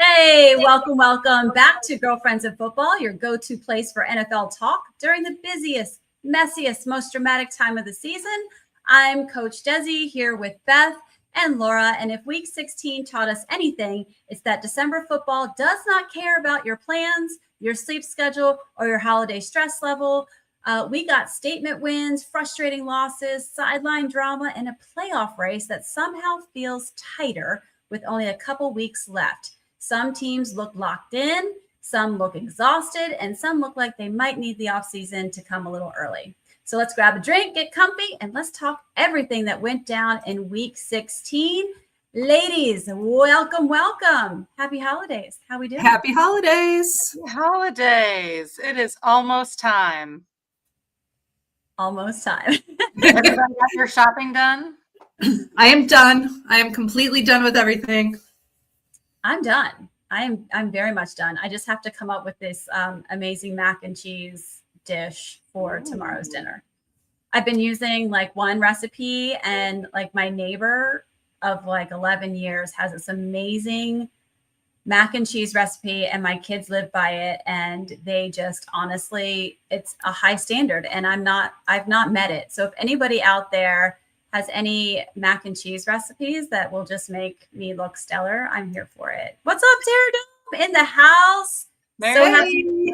Hey, welcome back to Girlfriends of Football, your go-to place for NFL talk during the busiest, messiest, most dramatic time of the season. I'm Coach Desi here with Beth and Laura, and if Week 16 taught us anything, it's that December football does not care about your plans, your sleep schedule, or your holiday stress level. We got statement wins, frustrating losses, sideline drama, and a playoff race that somehow feels tighter with only a couple weeks left. Some teams look locked in, some look exhausted, and some look like they might need the offseason to come a little early. So let's grab a drink, get comfy, and let's talk everything that went down in Week 16. Ladies, welcome. Happy holidays. How we doing? Happy holidays. Happy holidays. It is almost time. Almost time. Everybody got your shopping done? I am done. I am completely done with everything. I'm done. I'm very much done. I just have to come up with this amazing mac and cheese dish for tomorrow's dinner. I've been using like one recipe, and like my neighbor of like 11 years has this amazing mac and cheese recipe, and my kids live by it, and they just honestly, it's a high standard, and I've not met it. So if anybody out there has any mac and cheese recipes that will just make me look stellar, I'm here for it. What's up, Terra in the house? Mary. So happy.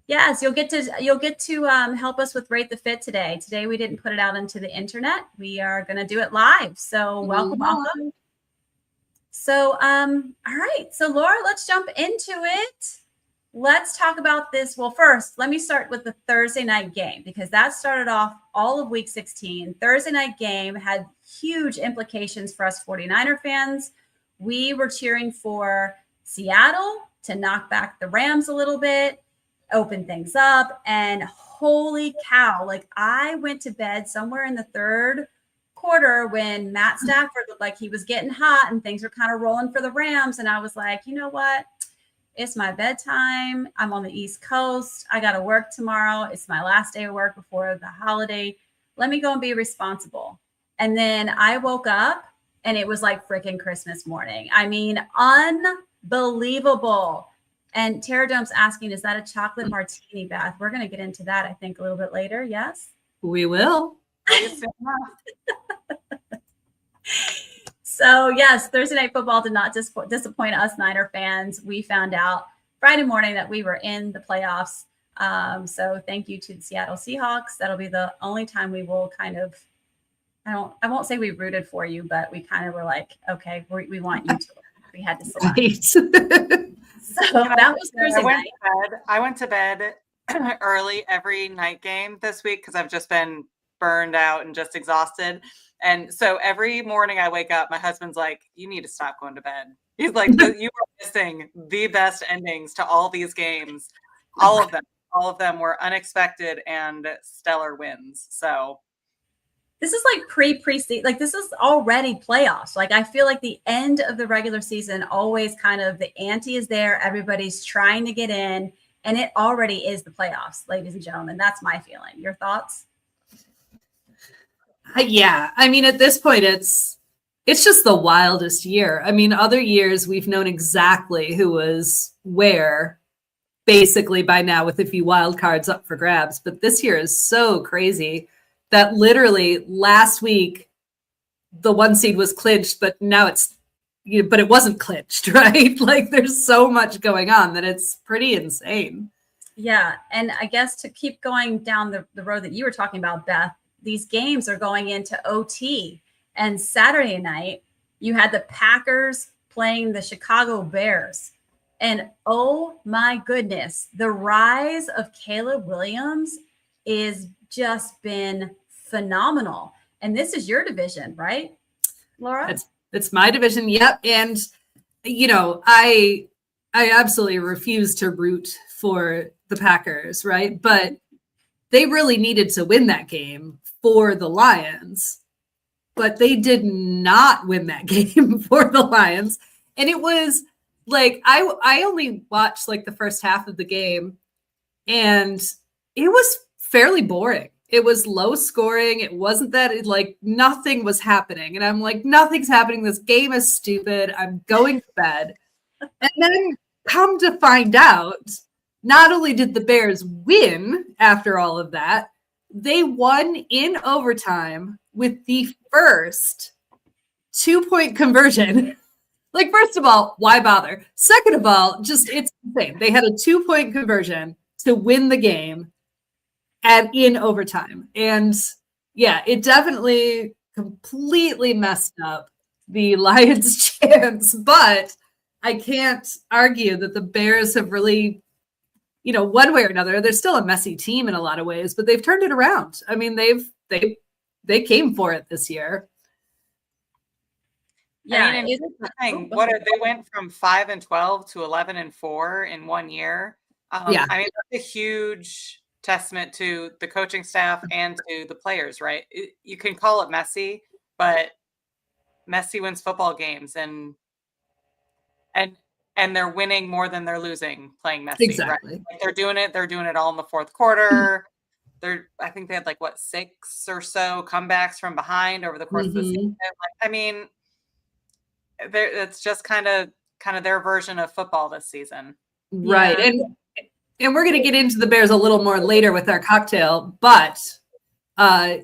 Yes, you'll get to help us with Rate the Fit today. Today we didn't put it out into the internet. We are going to do it live. So welcome. So all right. So Laura, let's jump into it. Let's talk about this. Well, first, let me start with the Thursday night game, because that started off all of Week 16. Thursday night game had huge implications for us 49er fans. We were cheering for Seattle to knock back the Rams a little bit, open things up, and holy cow, like I went to bed somewhere in the third quarter when Matt Stafford looked like he was getting hot and things were kind of rolling for the Rams. And I was like, you know what? It's my bedtime. I'm on the East Coast. I got to work tomorrow. It's my last day of work before the holiday. Let me go and be responsible. And then I woke up and it was like freaking Christmas morning. I mean, unbelievable. And Terra Dome's asking, is that a chocolate martini, Beth? We're going to get into that, I think, a little bit later. Yes? We will. So, yes, Thursday Night Football did not disappoint us Niner fans. We found out Friday morning that we were in the playoffs. So thank you to the Seattle Seahawks. That'll be the only time we will kind of, I won't say we rooted for you, but we kind of were like, okay, we want you to. We had to select. Right. So that was Thursday night. I went to bed early every night game this week because I've just been burned out and just exhausted. And so every morning I wake up, my husband's like, you need to stop going to bed. He's like, you are missing the best endings to all these games. All of them were unexpected and stellar wins. So this is like pre-season, like this is already playoffs. Like I feel like the end of the regular season always kind of the ante is there. Everybody's trying to get in, and it already is the playoffs, ladies and gentlemen. That's my feeling. Your thoughts? Yeah. I mean, at this point, it's just the wildest year. I mean, other years we've known exactly who was where basically by now with a few wild cards up for grabs. But this year is so crazy that literally last week the one seed was clinched, but now but it wasn't clinched, right? Like there's so much going on that it's pretty insane. Yeah. And I guess to keep going down the road that you were talking about, Beth, these games are going into OT, and Saturday night you had the Packers playing the Chicago Bears. And oh my goodness, the rise of Caleb Williams is just been phenomenal. And this is your division, right, Laura? It's my division. Yep. And you know, I absolutely refuse to root for the Packers, right? But they really needed to win that game for the Lions, but they did not win that game for the Lions. And it was like, I only watched like the first half of the game, and it was fairly boring. It was low scoring. It wasn't that like nothing was happening. And I'm like, nothing's happening. This game is stupid. I'm going to bed. And then come to find out, not only did the Bears win after all of that, they won in overtime with the first 2-point conversion. Like, first of all, why bother? Second of all, just it's insane. They had a 2-point conversion to win the game and in overtime. And yeah, it definitely completely messed up the Lions' chance, but I can't argue that the Bears have really, one way or another, they're still a messy team in a lot of ways, but they've turned it around. I mean, they came for it this year. Yeah, I mean, the thing. They went from 5-12 to 11-4 in 1 year. Yeah. I mean, that's a huge testament to the coaching staff and to the players, right? You can call it messy, but Messi wins football games, and they're winning more than they're losing playing Messi. Exactly. Right? Like they're doing it all in the fourth quarter. I think they had like 6 or so comebacks from behind over the course of the season. I mean, it's just kind of their version of football this season. Right. Yeah. And we're going to get into the Bears a little more later with our cocktail, but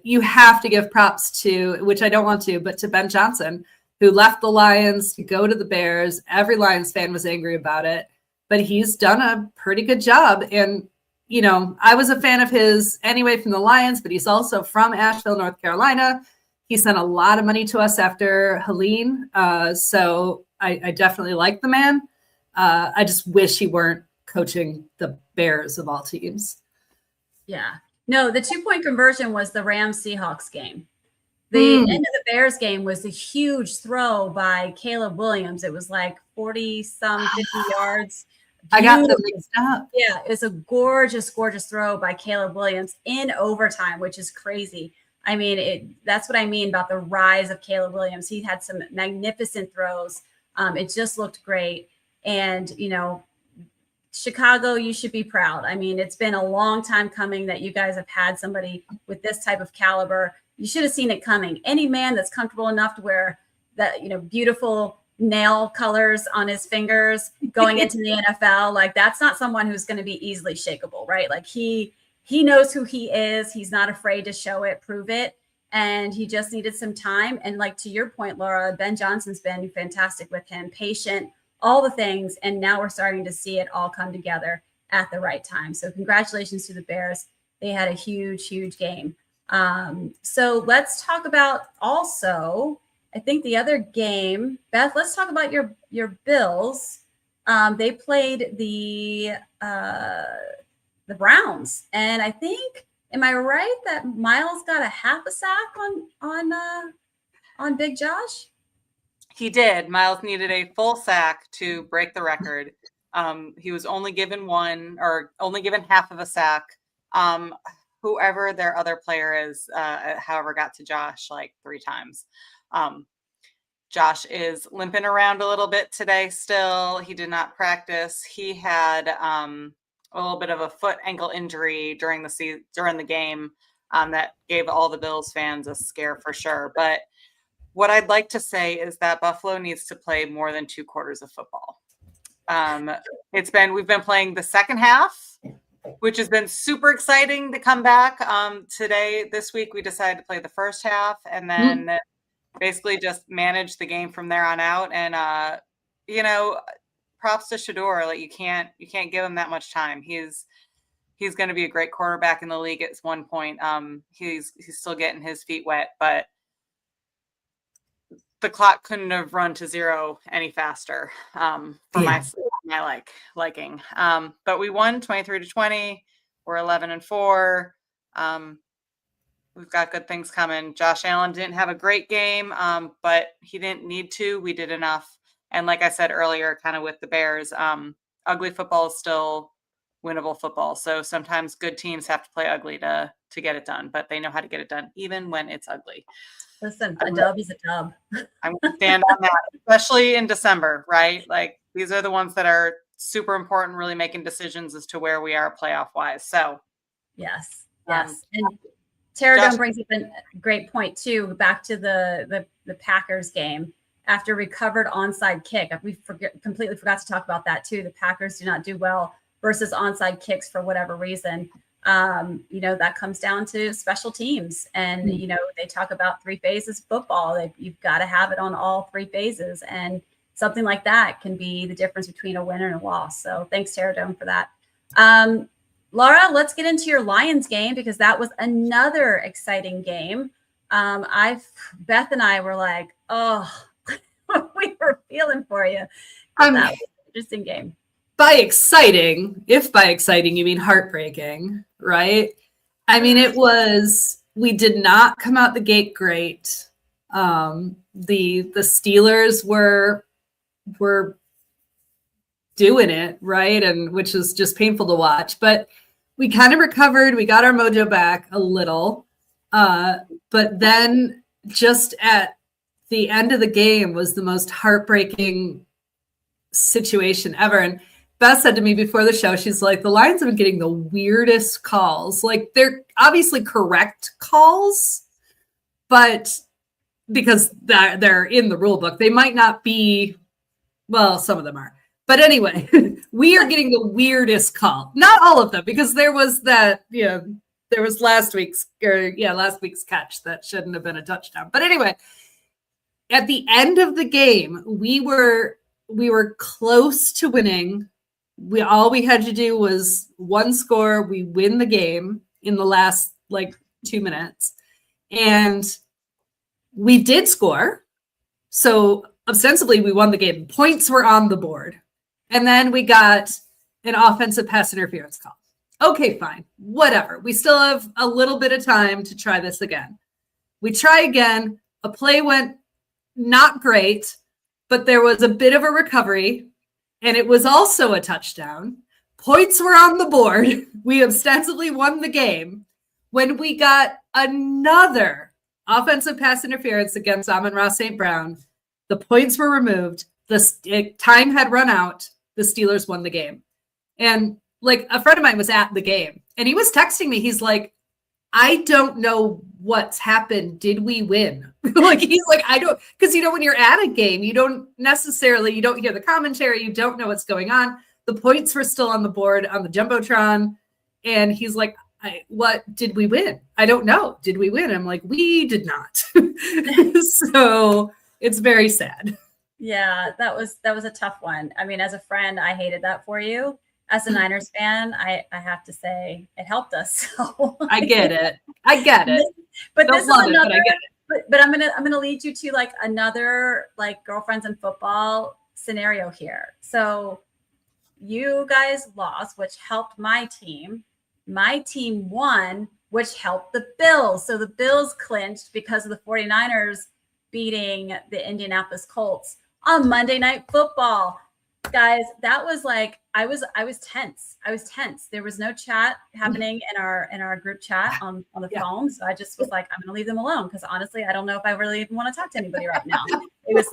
you have to give props to, which I don't want to, but to Ben Johnson, who left the Lions to go to the Bears. Every Lions fan was angry about it, but he's done a pretty good job. And, I was a fan of his anyway from the Lions, but he's also from Asheville, North Carolina. He sent a lot of money to us after Helene. So I definitely like the man. I just wish he weren't coaching the Bears of all teams. Yeah. No, the 2-point conversion was the Rams-Seahawks game. The end of the Bears game was a huge throw by Caleb Williams. It was like 40-some, 50 yards. I got them mixed up. Yeah, it's a gorgeous, gorgeous throw by Caleb Williams in overtime, which is crazy. I mean, that's what I mean about the rise of Caleb Williams. He had some magnificent throws. It just looked great. And, Chicago, you should be proud. I mean, it's been a long time coming that you guys have had somebody with this type of caliber. You should have seen it coming. Any man that's comfortable enough to wear that, beautiful nail colors on his fingers going into the NFL, like that's not someone who's going to be easily shakeable, right? Like he knows who he is. He's not afraid to show it, prove it. And he just needed some time. And like to your point, Laura, Ben Johnson's been fantastic with him, patient, all the things. And now we're starting to see it all come together at the right time. So congratulations to the Bears. They had a huge, huge game. So let's talk about also, I think the other game, Beth, let's talk about your Bills. They played the Browns. And I think, am I right that Miles got a half a sack on Big Josh? He did. Miles needed a full sack to break the record. He was only given half of a sack. Whoever their other player is, however, got to Josh like 3 times. Josh is limping around a little bit today still. He did not practice. He had a little bit of a foot ankle injury during the game that gave all the Bills fans a scare for sure. But what I'd like to say is that Buffalo needs to play more than 2 quarters of football. We've been playing the second half, which has been super exciting to come back. This week, we decided to play the first half and then basically just manage the game from there on out. And, props to Shador. Like you can't give him that much time. He's going to be a great quarterback in the league at one point. He's still getting his feet wet, but the clock couldn't have run to 0 any faster for my liking. But we won 23-20. We're 11-4. We've got good things coming. Josh Allen didn't have a great game, but he didn't need to. We did enough. And like I said earlier, kind of with the Bears, ugly football is still winnable football. So sometimes good teams have to play ugly to get it done, but they know how to get it done even when it's ugly. Listen, a dub is a dub. I'm going to stand on that, especially in December, right? Like these are the ones that are super important, really making decisions as to where we are playoff wise. So yes. And Terradome brings up a great point too, back to the Packers game. after recovered onside kick. We completely forgot to talk about that too. The Packers do not do well versus onside kicks for whatever reason. That comes down to special teams. And, they talk about 3 phases of football. You've got to have it on all 3 phases. And something like that can be the difference between a win and a loss. So thanks, Terradome, for that. Laura, let's get into your Lions game because that was another exciting game. Beth and I were like, oh, we were feeling for you. That was an interesting game. By exciting, if by exciting you mean heartbreaking, right? I mean, we did not come out the gate great. The Steelers were doing it, right? And which is just painful to watch, but we kind of recovered. We got our mojo back a little. But then just at the end of the game was the most heartbreaking situation ever. And Beth said to me before the show, she's like, the Lions have been getting the weirdest calls. Like, they're obviously correct calls, but because they're in the rule book, they might not be, well, some of them are. But anyway, we are getting the weirdest call. Not all of them, because there was that, there was last week's catch that shouldn't have been a touchdown. But anyway, at the end of the game, we were close to winning. All we had to do was one score. We win the game in the last 2 minutes. And we did score. So ostensibly we won the game. Points were on the board. And then we got an offensive pass interference call. Okay, fine. Whatever. We still have a little bit of time to try this again. We try again. A play went not great, but there was a bit of a recovery, and it was also a touchdown. Points were on the board. We ostensibly won the game when we got another offensive pass interference against Amon-Ra St. Brown. The points were removed. The time had run out. The Steelers won the game. And a friend of mine was at the game and he was texting me. He's like, I don't know what's happened. Did we win? He's like, I don't, because when you're at a game, you don't hear the commentary. You don't know what's going on. The points were still on the board on the Jumbotron. And he's like, what did we win? I don't know. Did we win? I'm like, we did not. So it's very sad. Yeah, that was a tough one. I mean, as a friend, I hated that for you. As a Niners fan, I have to say it helped us. So I get it. But this is another. But I'm gonna lead you to another girlfriends in football scenario here. So you guys lost, which helped my team. My team won, which helped the Bills. So the Bills clinched because of the 49ers beating the Indianapolis Colts on Monday Night Football. Guys, that was I was tense. There was no chat happening in our group chat on the phone. So I just was like, I'm gonna leave them alone because honestly, I don't know if I really even want to talk to anybody right now. It was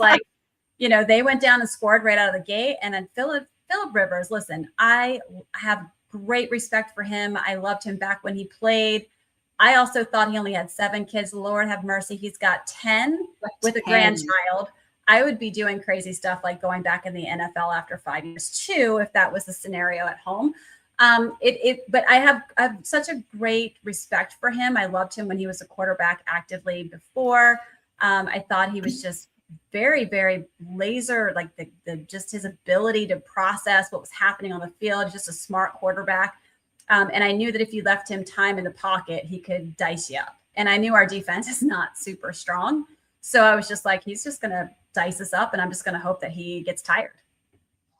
they went down and scored right out of the gate. And then Philip Rivers, listen, I have great respect for him. I loved him back when he played. I also thought he only had 7 kids. Lord have mercy. He's got 10 with a grandchild. I would be doing crazy stuff like going back in the NFL after 5 years too, if that was the scenario at home. But I have such a great respect for him. I loved him when he was a quarterback actively before. I thought he was just very, very laser, just his ability to process what was happening on the field, just a smart quarterback. And I knew that if you left him time in the pocket, he could dice you up. And I knew our defense is not super strong. So I was just like, he's just going to dice us up and I'm just going to hope that he gets tired.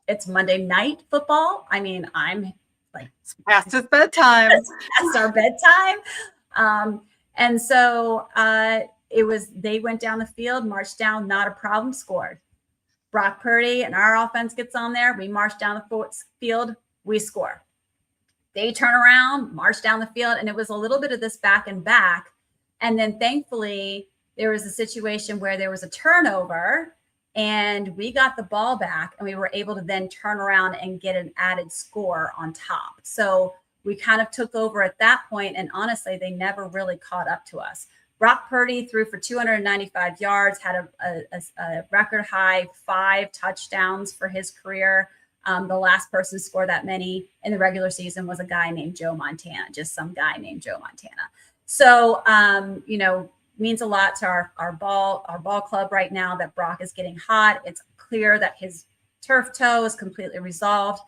It's Monday Night Football. I mean, I'm it's past his bedtime. It's past our bedtime. And so they went down the field, marched down, not a problem, scored. Brock Purdy and our offense gets on there. We march down the field, we score. They turn around, march down the field, and it was a little bit of this back and back. And then thankfully, there was a situation where there was a turnover and we got the ball back and we were able to then turn around and get an added score on top. So we kind of took over at that point, and honestly, they never really caught up to us. Brock Purdy threw for 295 yards, had a record high 5 touchdowns for his career. The last person to score that many in the regular season was a guy named Joe Montana, just some guy named Joe Montana. So, means a lot to our ball club right now that Brock is getting hot. It's clear that his turf toe is completely resolved.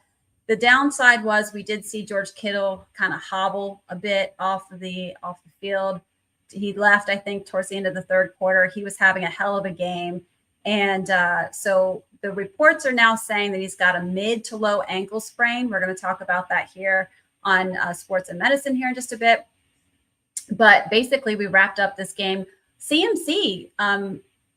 The downside was we did see George Kittle kind of hobble a bit off the field. He left, I think, towards the end of the third quarter. He was having a hell of a game. And so the reports are now saying that he's got a mid to low ankle sprain. We're going to talk about that here on Sports and Medicine here in just a bit. But basically, we wrapped up this game. CMC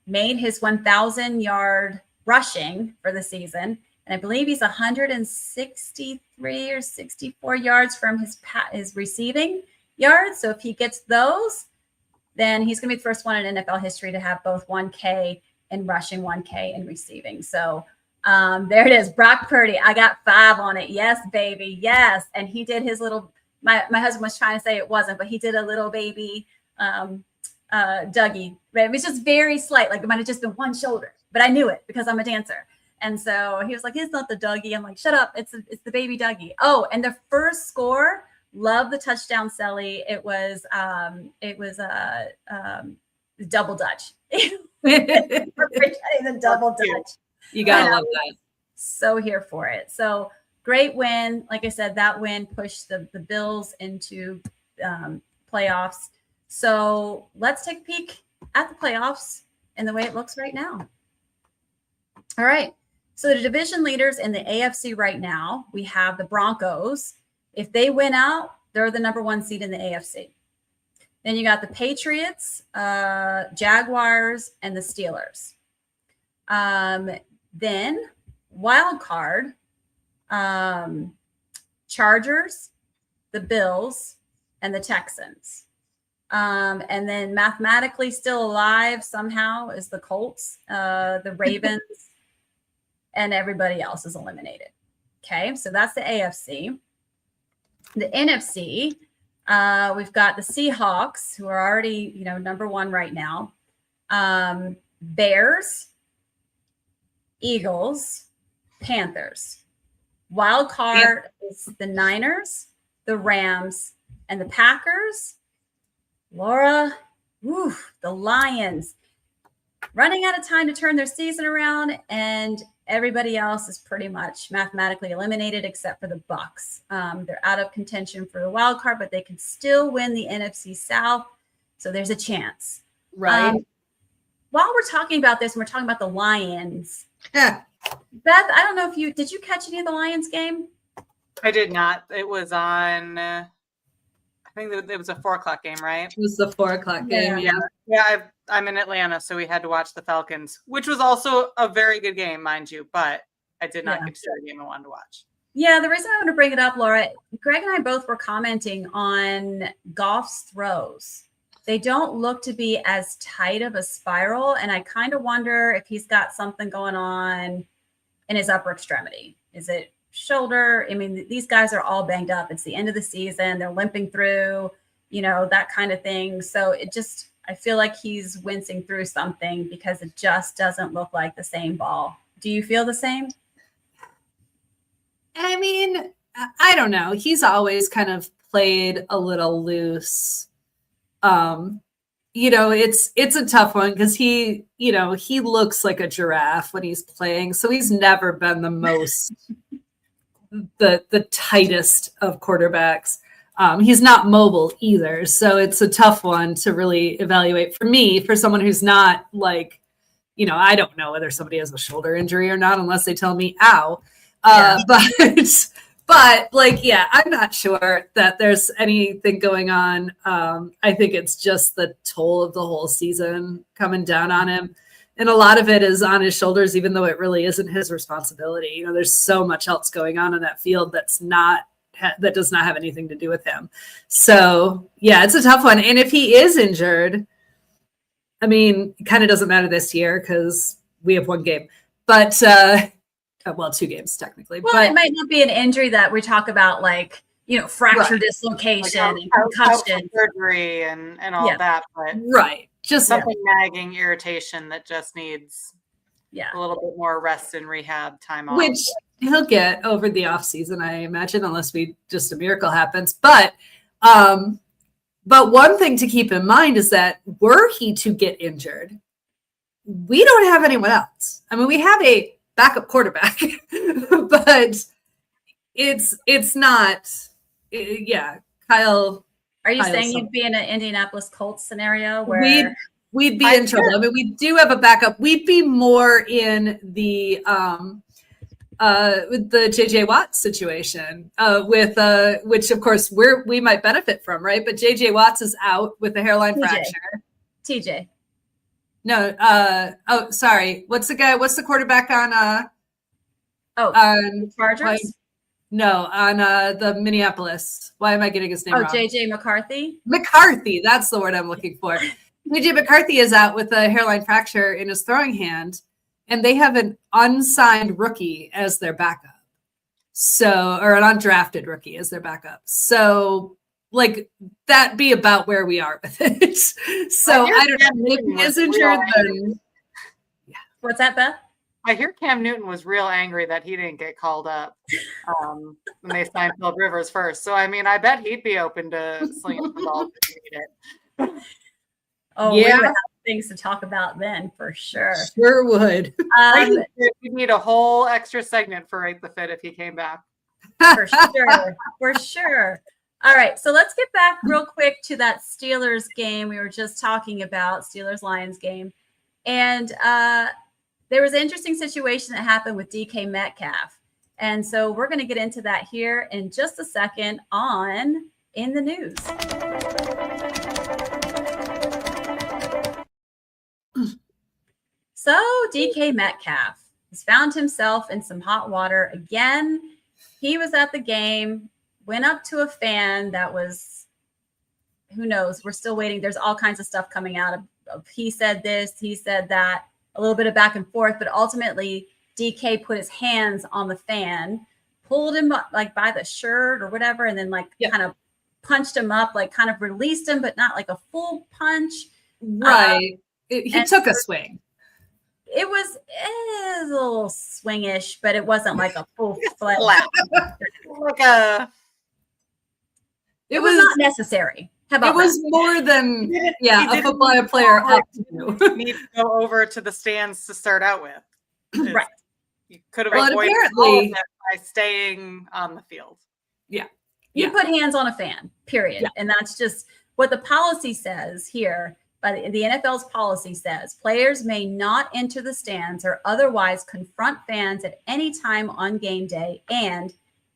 made his 1,000-yard rushing for the season. And I believe he's 163 or 64 yards from his receiving yards. So if he gets those, then he's going to be the first one in NFL history to have both 1K in rushing, 1K in receiving. So there it is. Brock Purdy. I got 5 on it. Yes, baby. Yes. And he did his little, my husband was trying to say it wasn't, but he did a little baby Dougie. It was just very slight. Like it might have just been one shoulder, but I knew it because I'm a dancer. And so he was like, it's not the Dougie. I'm like, shut up. It's the baby Dougie. Oh, and the first score, love the touchdown, Selly. It was double Dutch. The double Dutch. You gotta love that. So here for it. So great win. Like I said, that win pushed the Bills into playoffs. So let's take a peek at the playoffs and the way it looks right now. All right. So the division leaders in the AFC right now, we have the Broncos. If they win out, they're the number 1 seed in the AFC. Then you got the Patriots, Jaguars, and the Steelers. Then wild card, Chargers, the Bills, and the Texans. And then mathematically still alive somehow is the Colts, the Ravens, and everybody else is eliminated. Okay, so that's the AFC. The NFC, we've got the Seahawks, who are already, number 1 right now. Bears, Eagles, Panthers. Wild card is the Niners, the Rams, and the Packers. Laura, the Lions. Running out of time to turn their season around, and everybody else is pretty much mathematically eliminated except for the Bucs. They're out of contention for the wild card, but they can still win the NFC South. So there's a chance. Right. While we're talking about this, and we're talking about the Lions. Beth, I don't know if did you catch any of the Lions game? I did not. It was on, I think it was a 4:00 game, right? It was the 4:00 game. Yeah. I'm in Atlanta, so we had to watch the Falcons, which was also a very good game, mind you, but I did not get to see the game I wanted to watch. Yeah, the reason I want to bring it up, Laura, Greg and I both were commenting on Goff's throws. They don't look to be as tight of a spiral, and I kind of wonder if he's got something going on in his upper extremity. Is it shoulder? I mean, these guys are all banged up. It's the end of the season. They're limping through, that kind of thing. So I feel like he's wincing through something because it just doesn't look like the same ball. Do you feel the same? I mean, I don't know. He's always kind of played a little loose. It's a tough one because he looks like a giraffe when he's playing. So he's never been the most, the tightest of quarterbacks. He's not mobile either. So it's a tough one to really evaluate for me, for someone who's not like, I don't know whether somebody has a shoulder injury or not, unless they tell me, ow. But I'm not sure that there's anything going on. I think it's just the toll of the whole season coming down on him. And a lot of it is on his shoulders, even though it really isn't his responsibility. There's so much else going on in that field that does not have anything to do with him. So it's a tough one. And if he is injured, I mean, it kind of doesn't matter this year because we have 1 game, but 2 games technically. Well, it might not be an injury that we talk about, like, fracture Right. dislocation Like and out for concussion. surgery and all Yeah. that, but Right. Just something nagging irritation that just needs Yeah. a little bit more rest and rehab time off. which he'll get over the off season, I imagine, unless a miracle happens. But one thing to keep in mind is that were he to get injured, we don't have anyone else. I mean, we have a backup quarterback, but it's not. Yeah, Kyle. Are you Kyle's saying some- you'd be in an Indianapolis Colts scenario where we'd be in trouble? I mean, we do have a backup. We'd be more in the with the JJ Watt situation, with which of course we might benefit from, right? But JJ Watts is out with a hairline fracture. TJ? No, oh, sorry. What's the quarterback on Chargers? No, on the Minneapolis. Why am I getting his name wrong? JJ McCarthy? McCarthy, that's the word I'm looking for. JJ McCarthy is out with a hairline fracture in his throwing hand, and they have an unsigned rookie as their backup. So, or an undrafted rookie as their backup. So, like, that'd be about where we are with it. So, I don't know. If he is injured, then. Yeah. What's that, Beth? I hear Cam Newton was real angry that he didn't get called up when they signed Phil Rivers first. So, I mean, I bet he'd be open to slinging the ball if he needed it. Oh, yeah. We would have things to talk about then for sure. Sure would. We need a whole extra segment for Rate the Fit if he came back. For sure. For sure. All right. So let's get back real quick to that Steelers game we were just talking about, Steelers-Lions game. And there was an interesting situation that happened with DK Metcalf. And so we're going to get into that here in just a second on In the News. So DK Metcalf has found himself in some hot water again. He was at the game, went up to a fan that was, who knows, we're still waiting. There's all kinds of stuff coming out of he said this, he said that, a little bit of back and forth, but ultimately DK put his hands on the fan, pulled him up like by the shirt or whatever, and then kind of punched him up, like kind of released him, but not like a full punch. Right. He took a swing. It was a little swingish, but it wasn't like a full flat. It was not necessary. How about it was more than a football player up to need to go over to the stands to start out with. Right. You could have avoided all of that by staying on the field. Yeah. You put hands on a fan, period. Yeah. And that's just what the policy says here. But the NFL's policy says players may not enter the stands or otherwise confront fans at any time on game day. And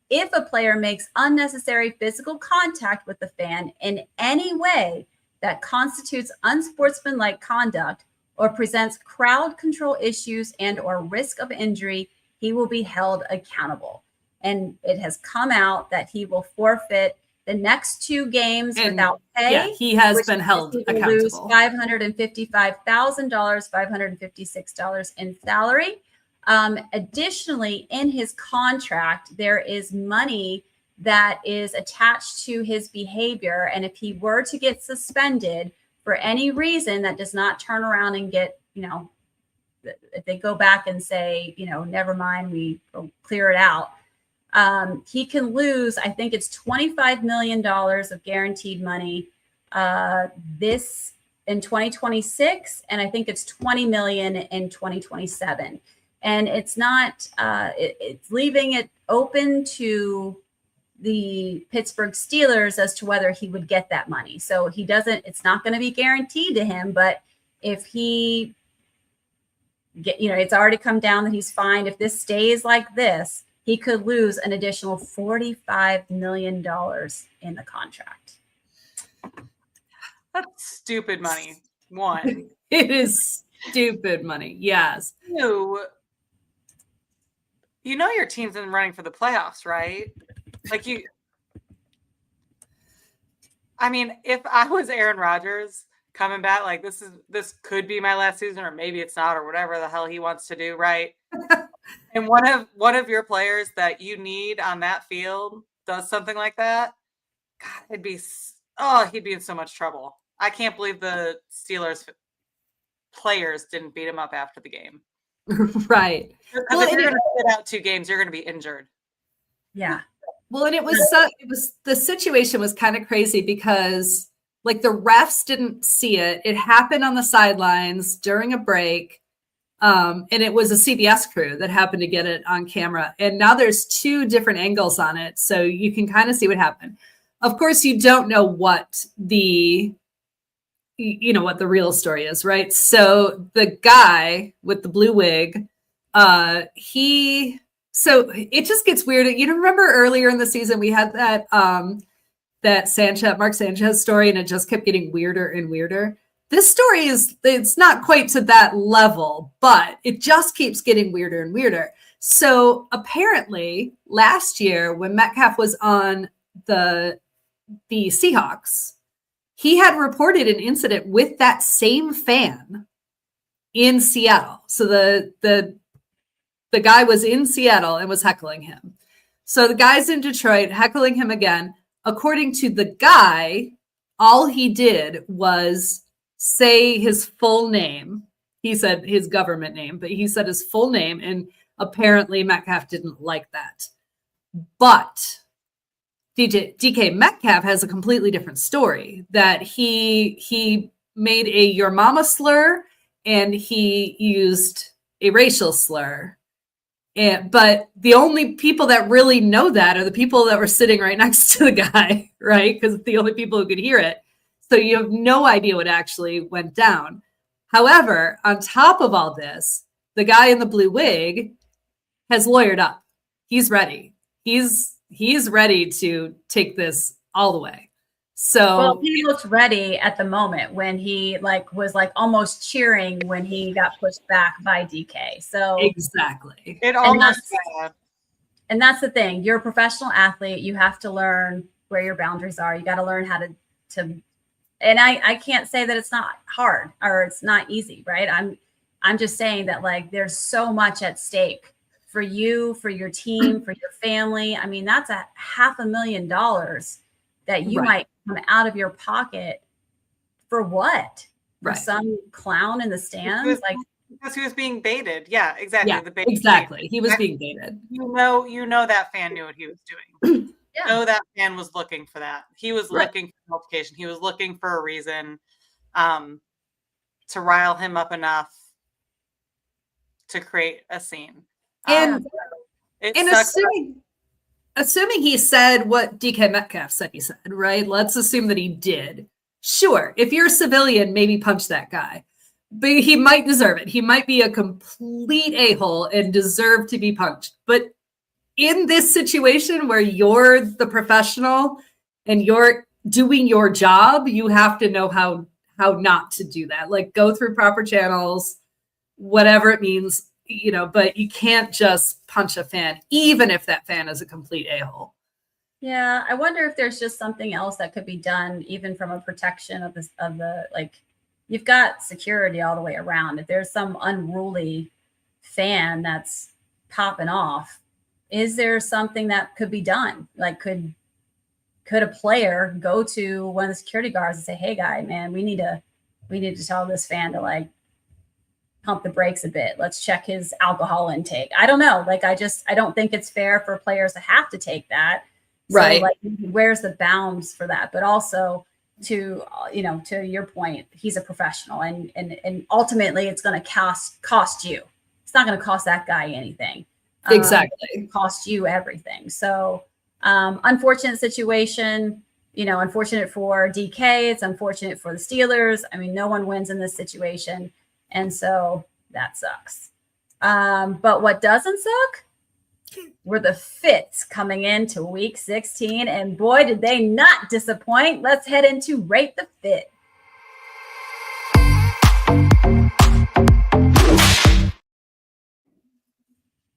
if a player makes unnecessary physical contact with the fan in any way that constitutes unsportsmanlike conduct or presents crowd control issues and or risk of injury, he will be held accountable. And it has come out that he will forfeit the next 2 games without pay. Yeah, he has been held accountable. Lose $555,000, $556 in salary. Additionally, in his contract, there is money that is attached to his behavior. And if he were to get suspended for any reason that does not turn around and get, if they go back and say, never mind, we will clear it out. He can lose, I think it's $25 million of guaranteed money this in 2026. And I think it's $20 million in 2027. And it's not, it's leaving it open to the Pittsburgh Steelers as to whether he would get that money. So it's not going to be guaranteed to him, but if he it's already come down that he's fined. If this stays like this, he could lose an additional $45 million in the contract. That's stupid money. One. It is stupid money. Yes. 2, your team's in running for the playoffs, right? I mean, if I was Aaron Rodgers coming back, like this could be my last season, or maybe it's not, or whatever the hell he wants to do, right? And one of your players that you need on that field does something like that, God, he'd be in so much trouble. I can't believe the Steelers players didn't beat him up after the game. Right. Because if you're going to sit out 2 games, you're going to be injured. Yeah. Well, and it was the situation was kind of crazy because like the refs didn't see it. It happened on the sidelines during a break. And it was a CBS crew that happened to get it on camera. And now there's 2 different angles on it. So you can kind of see what happened. Of course, you don't know what the real story is, right? So the guy with the blue wig, so it just gets weird. You remember earlier in the season, we had that Mark Sanchez story, and it just kept getting weirder and weirder. This story it's not quite to that level, but it just keeps getting weirder and weirder. So apparently last year when Metcalf was on the Seahawks, he had reported an incident with that same fan in Seattle. So the guy was in Seattle and was heckling him. So the guy's in Detroit heckling him again. According to the guy, all he did was say his full name. He said his government name, but he said his full name, and apparently Metcalf didn't like that. But DK Metcalf has a completely different story, that he made a your mama slur and he used a racial slur. But the only people that really know that are the people that were sitting right next to the guy, right? Because it's the only people who could hear it. So you have no idea what actually went down. However, on top of all this, the guy in the blue wig has lawyered up. He's ready. He's ready to take this all the way. So he looked ready at the moment when he was almost cheering when he got pushed back by DK. So exactly. It almost and that's the thing. You're a professional athlete. You have to learn where your boundaries are. You got to learn how to and I can't say that it's not hard or it's not easy, right? I'm just saying that there's so much at stake for you, for your team, for your family. I mean, that's $500,000 that you might come out of your pocket for what? For some clown in the stands? Because he was being baited. Yeah, exactly. Yeah, the bait exactly. He was being baited. You know that fan knew what he was doing. Yeah. No, that fan was looking for that. He was looking for multiplication. He was looking for a reason to rile him up enough to create a scene. And assuming he said what DK Metcalf said he said, right? Let's assume that he did. Sure, if you're a civilian, maybe punch that guy. But he might deserve it. He might be a complete a-hole and deserve to be punched. But in this situation where you're the professional and you're doing your job, you have to know how not to do that. Go through proper channels, whatever it means, but you can't just punch a fan, even if that fan is a complete a-hole. Yeah, I wonder if there's just something else that could be done, even from a protection of the you've got security all the way around. If there's some unruly fan that's popping off, is there something that could be done? Could a player go to one of the security guards and say, "Hey, guy, man, we need to tell this fan to pump the brakes a bit. Let's check his alcohol intake." I don't know. I don't think it's fair for players to have to take that. Right. So, where's the bounds for that? But also to your point, he's a professional, and ultimately it's going to cost you. It's not going to cost that guy anything. Exactly. Cost you everything. So unfortunate situation, unfortunate for DK. It's unfortunate for the Steelers. I mean, no one wins in this situation. And so that sucks. But what doesn't suck were the fits coming into week 16. And boy, did they not disappoint. Let's head into Rate the Fit.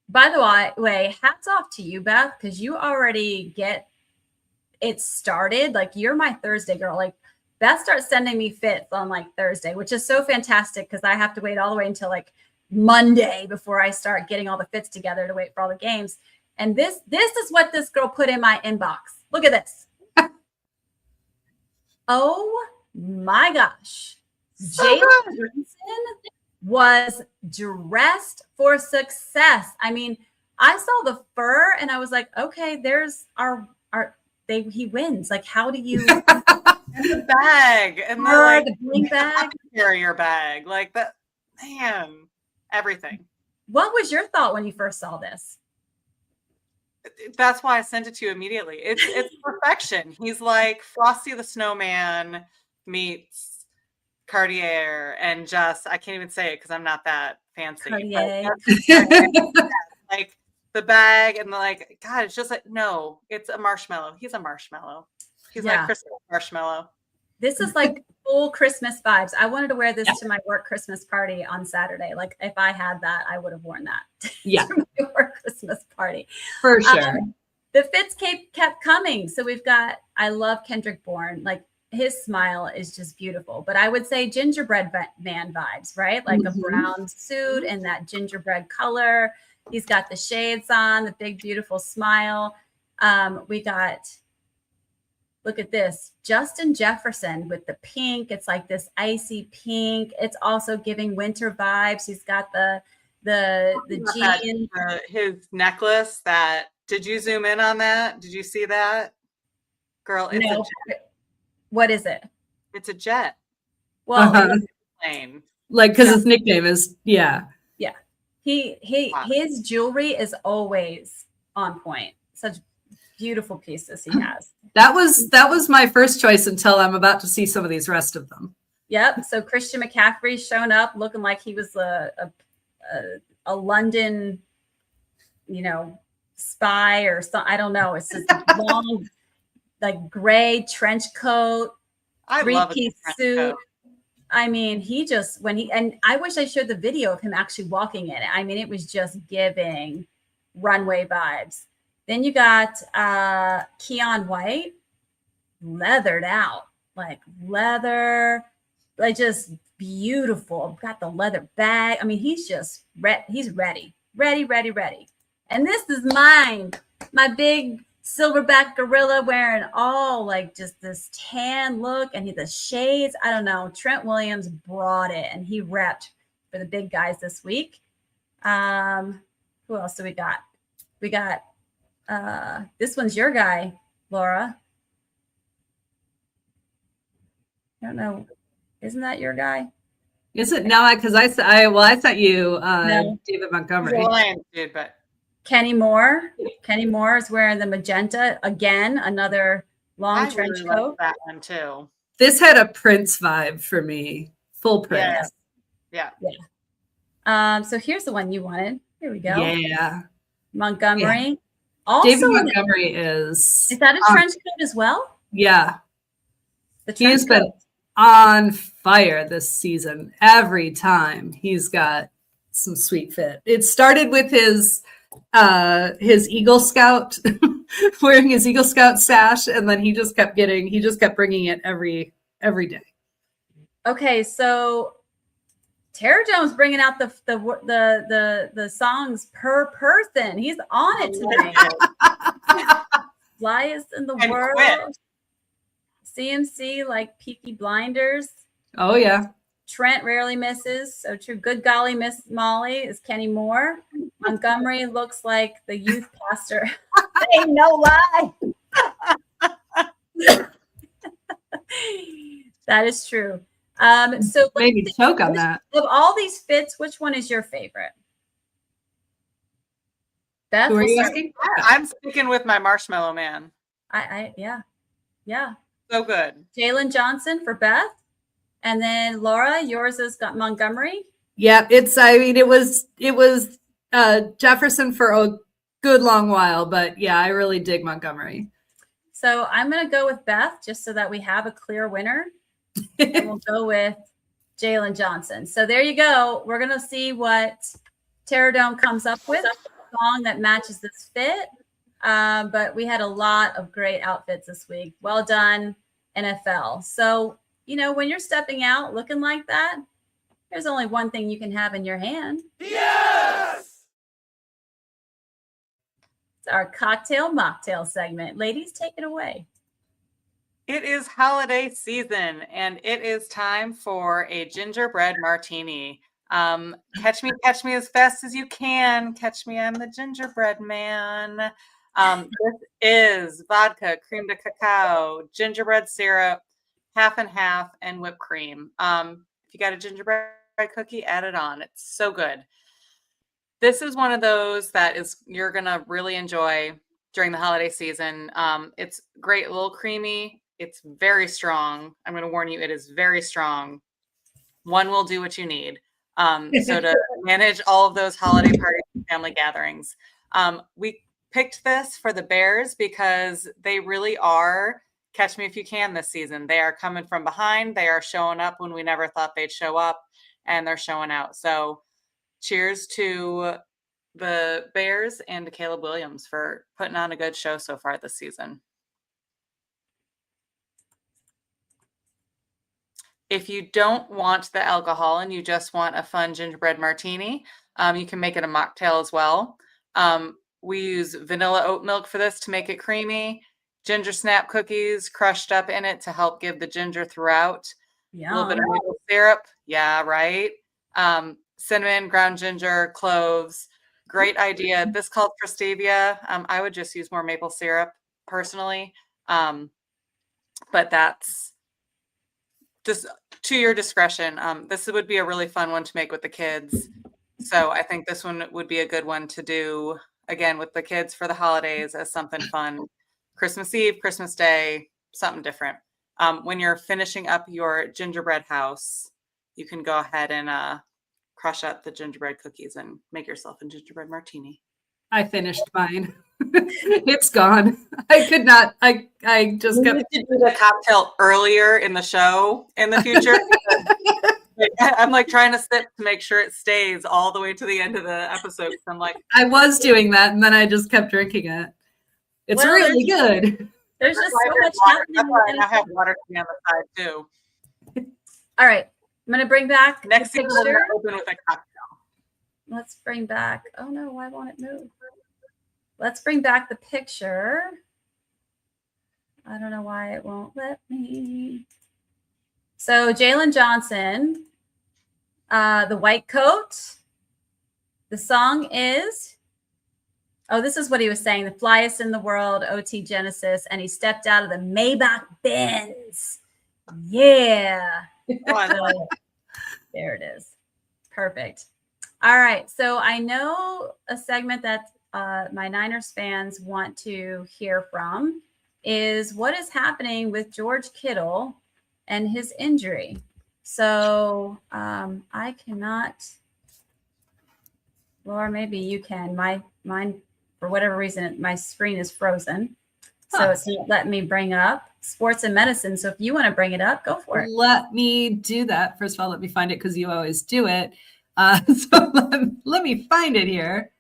By the way, hats off to you, Beth, because you already get it started. You're my Thursday girl. Beth starts sending me fits on Thursday, which is so fantastic because I have to wait all the way until Monday before I start getting all the fits together to wait for all the games. And this is what this girl put in my inbox. Look at this. Oh my gosh. Jalen Johnson was dressed for success. I mean, I saw the fur and I was like, okay, there's he wins. Like, how do you and the bag and the bling bag, carrier bag, like that, man, everything. What was your thought when you first saw this? That's why I sent it to you immediately. It's perfection. He's like Frosty the Snowman meets Cartier, and just I can't even say it because I'm not that fancy. Like the bag and like, God, it's just like, no, it's a marshmallow. He's a marshmallow. He's like Christmas marshmallow. This is like full Christmas vibes. I wanted to wear this to my work Christmas party on Saturday. Like if I had that, I would have worn that. Yeah. To my work Christmas party. For sure. The fits kept coming. So we've got, I love Kendrick Bourne. Like his smile is just beautiful. But I would say gingerbread man vibes, right? Like a brown suit and that gingerbread color. He's got the shades on, the big, beautiful smile. We got, look at this, Justin Jefferson with the pink. It's like this icy pink. It's also giving winter vibes. He's got the jeans. His necklace. Did you zoom in on that? Did you see that? Girl, it's a jet. What is it? It's a jet. Well, it's a plane. Like, because his nickname is, yeah. His jewelry is always on point. Such beautiful pieces he has. That was my first choice until I'm about to see some of these rest of them. Yep. So Christian McCaffrey's shown up looking like he was a London, spy or something. I don't know. It's just long, like gray trench coat, three-piece suit. I mean, and I wish I showed the video of him actually walking in it. I mean, it was just giving runway vibes. Then you got Keon White, leathered out, like leather, like just beautiful. Got the leather bag. I mean, he's just he's ready. And this is mine, my big silverback gorilla wearing all like just this tan look and the shades. I don't know. Trent Williams brought it and he repped for the big guys this week. Who else do we got? We got this one's your guy, Laura. I don't know. Isn't that your guy? Is it? No, because I sent you David Montgomery. Well, I did, but Kenny Moore. Kenny Moore is wearing the magenta again. Another long trench coat. That one too. This had a Prince vibe for me. Full Prince. Yeah. So here's the one you wanted. Here we go. Yeah. Montgomery. Yeah. Also, David Montgomery is that a trench coat as well? Yeah. He's been on fire this season. Every time he's got some sweet fit. It started with his Eagle Scout wearing his Eagle Scout sash, and then he just kept bringing it every day. Okay, so Tara Jones bringing out the songs per person. He's on it today. Flyest in the world. Quit. CMC like Peaky Blinders. Oh yeah. Trent rarely misses. So true. Good golly, Miss Molly is Kenny Moore. Montgomery looks like the youth pastor. Ain't no lie. That is true. So maybe choke on that. Of all these fits, which one is your favorite? Beth, who are you asking? I'm sticking with my Marshmallow Man. Yeah. So good. Jalen Johnson for Beth. And then Laura, yours has got Montgomery. Yeah, it was Jefferson for a good long while, but yeah, I really dig Montgomery. So I'm going to go with Beth just so that we have a clear winner. And we'll go with Jalen Johnson. So there you go. We're going to see what Terror Dome comes up with, a song that matches this fit. But we had a lot of great outfits this week. Well done, NFL. So, when you're stepping out looking like that, there's only one thing you can have in your hand. Yes! It's our cocktail mocktail segment. Ladies, take it away. It is holiday season, and it is time for a gingerbread martini. Catch me as fast as you can. Catch me, I'm the gingerbread man. This is vodka, cream de cacao, gingerbread syrup, half and half, and whipped cream. If you got a gingerbread cookie, add it on. It's so good. This is one of those that you're gonna really enjoy during the holiday season. It's great, a little creamy. It's very strong. I'm going to warn you, it is very strong. One will do what you need. So to manage all of those holiday parties and family gatherings. We picked this for the Bears because they really are catch me if you can this season. They are coming from behind. They are showing up when we never thought they'd show up, and they're showing out. So cheers to the Bears and to Caleb Williams for putting on a good show so far this season. If you don't want the alcohol and you just want a fun gingerbread martini, you can make it a mocktail as well. We use vanilla oat milk for this to make it creamy, ginger snap cookies crushed up in it to help give the ginger throughout, a little bit of maple syrup. Yeah, right. Cinnamon, ground ginger, cloves. Great idea. This called for stevia. I would just use more maple syrup personally. But that's just to your discretion. This would be a really fun one to make with the kids. So I think this one would be a good one to do again with the kids for the holidays as something fun. Christmas Eve, Christmas Day, something different. When you're finishing up your gingerbread house, you can go ahead and crush up the gingerbread cookies and make yourself a gingerbread martini. I finished mine. It's gone. I could not. I just kept. We could do the cocktail earlier in the show in the future. I'm like trying to sip to make sure it stays all the way to the end of the episode. I'm like, I was doing that, and then I just kept drinking it. It's really good. There's just so much happening. That's why I now have water on the side too. All right, I'm gonna bring back next the thing we're picture. gonna open with a cocktail. Let's bring back. Oh no, why won't it move? Let's bring back the picture. I don't know why it won't let me. So Jalen Johnson, the white coat. The song is, oh, this is what he was saying. The flyest in the world, OT Genesis. And he stepped out of the Maybach Benz. Yeah. Oh, there it is. Perfect. All right. So I know a segment that my Niners fans want to hear from is what is happening with George Kittle and his injury. So I cannot, Laura, maybe you can. Mine, for whatever reason, my screen is frozen. So it's not letting me bring up sports and medicine. So if you want to bring it up, go for it. Let me do that. First of all, let me find it because you always do it. So let me find it here.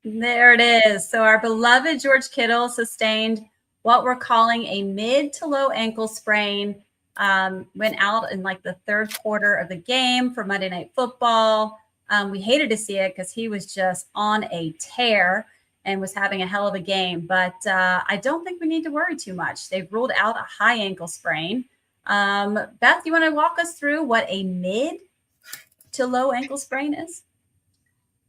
There it is. So our beloved George Kittle sustained what we're calling a mid to low ankle sprain. Went out in like the third quarter of the game for Monday Night Football. We hated to see it because he was just on a tear and was having a hell of a game. But I don't think we need to worry too much. They've ruled out a high ankle sprain. Beth, you want to walk us through what a mid to low ankle sprain is?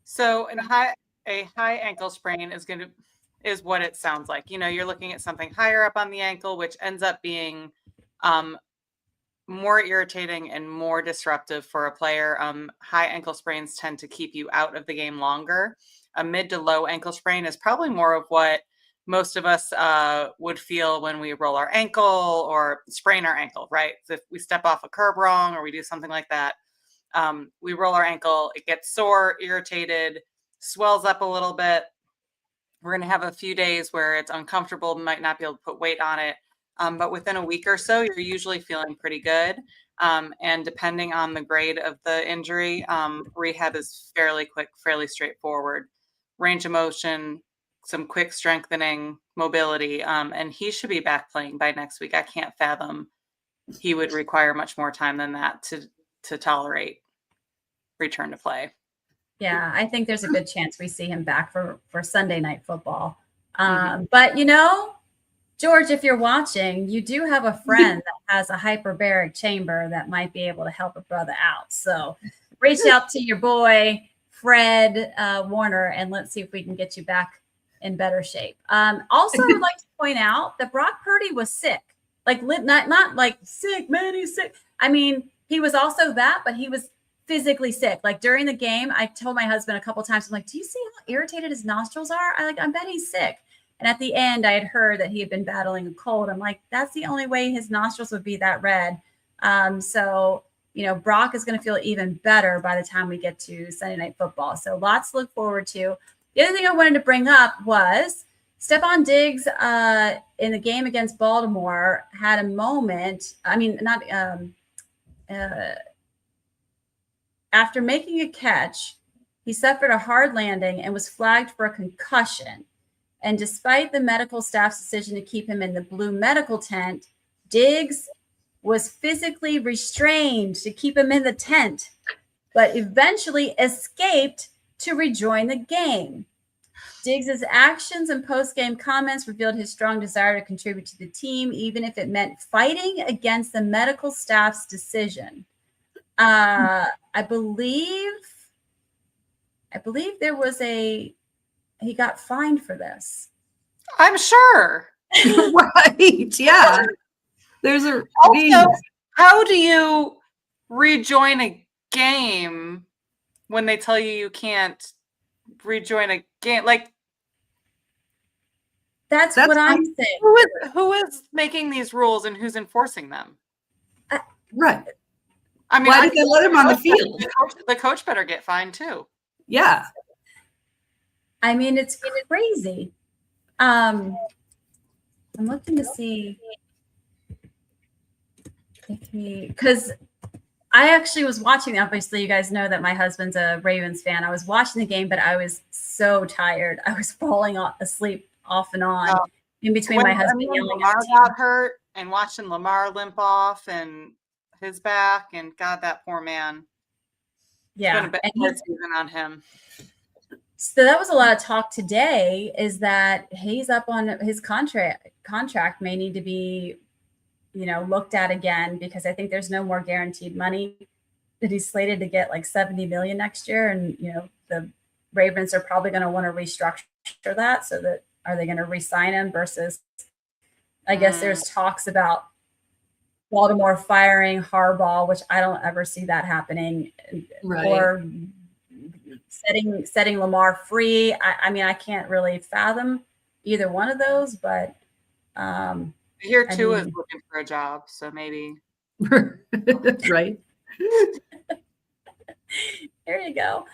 So a high ankle sprain is what it sounds like. You know, you're looking at something higher up on the ankle, which ends up being more irritating and more disruptive for a player. High ankle sprains tend to keep you out of the game longer. A mid to low ankle sprain is probably more of what most of us would feel when we roll our ankle or sprain our ankle, right? So if we step off a curb wrong or we do something like that, we roll our ankle, it gets sore, irritated, swells up a little bit. We're going to have a few days where it's uncomfortable, might not be able to put weight on it. But within a week or so, you're usually feeling pretty good. And depending on the grade of the injury, rehab is fairly quick, fairly straightforward. Range of motion, some quick strengthening, mobility, and he should be back playing by next week. I can't fathom he would require much more time than that to tolerate. return to play. Yeah, I think there's a good chance we see him back for Sunday night football. Mm-hmm. But George, if you're watching, you do have a friend that has a hyperbaric chamber that might be able to help a brother out. So reach out to your boy, Fred Warner, and let's see if we can get you back in better shape. Also, I would like to point out that Brock Purdy was sick. Like, not like sick, man, he's sick. I mean, he was also that, but he was physically sick. Like during the game, I told my husband a couple times, I'm like, do you see how irritated his nostrils are? I bet he's sick. And at the end, I had heard that he had been battling a cold. I'm like, that's the only way his nostrils would be that red. So, Brock is going to feel even better by the time we get to Sunday Night Football. So lots to look forward to. The other thing I wanted to bring up was Stephon Diggs in the game against Baltimore had a moment. After making a catch, he suffered a hard landing and was flagged for a concussion. And despite the medical staff's decision to keep him in the blue medical tent, Diggs was physically restrained to keep him in the tent, but eventually escaped to rejoin the game. Diggs' actions and post-game comments revealed his strong desire to contribute to the team, even if it meant fighting against the medical staff's decision. I believe there was he got fined for this. I'm sure. Right. Yeah. There's a also, how do you rejoin a game when they tell you can't rejoin a game? Like, that's what I'm saying. Who is making these rules and who's enforcing them? Right. I mean, why did they let him on the field? The coach better get fined too. Yeah. I mean, it's crazy. I'm looking to see because I actually was watching. Obviously, you guys know that my husband's a Ravens fan. I was watching the game, but I was so tired. I was falling asleep off and on in between my husband yelling. Lamar got hurt and watching Lamar limp off and his back, and God, that poor man. Yeah, it's been a bad season on him. So that was a lot of talk today. Is that he's up on his contract may need to be, looked at again, because I think there's no more guaranteed money. That he's slated to get like $70 million next year, and the Ravens are probably going to want to restructure that. So that are they going to re-sign him versus? I guess there's talks about Baltimore firing Harbaugh, which I don't ever see that happening, right. Or setting Lamar free. I mean, I can't really fathom either one of those, but here too is looking for a job, so maybe. Right. There you go.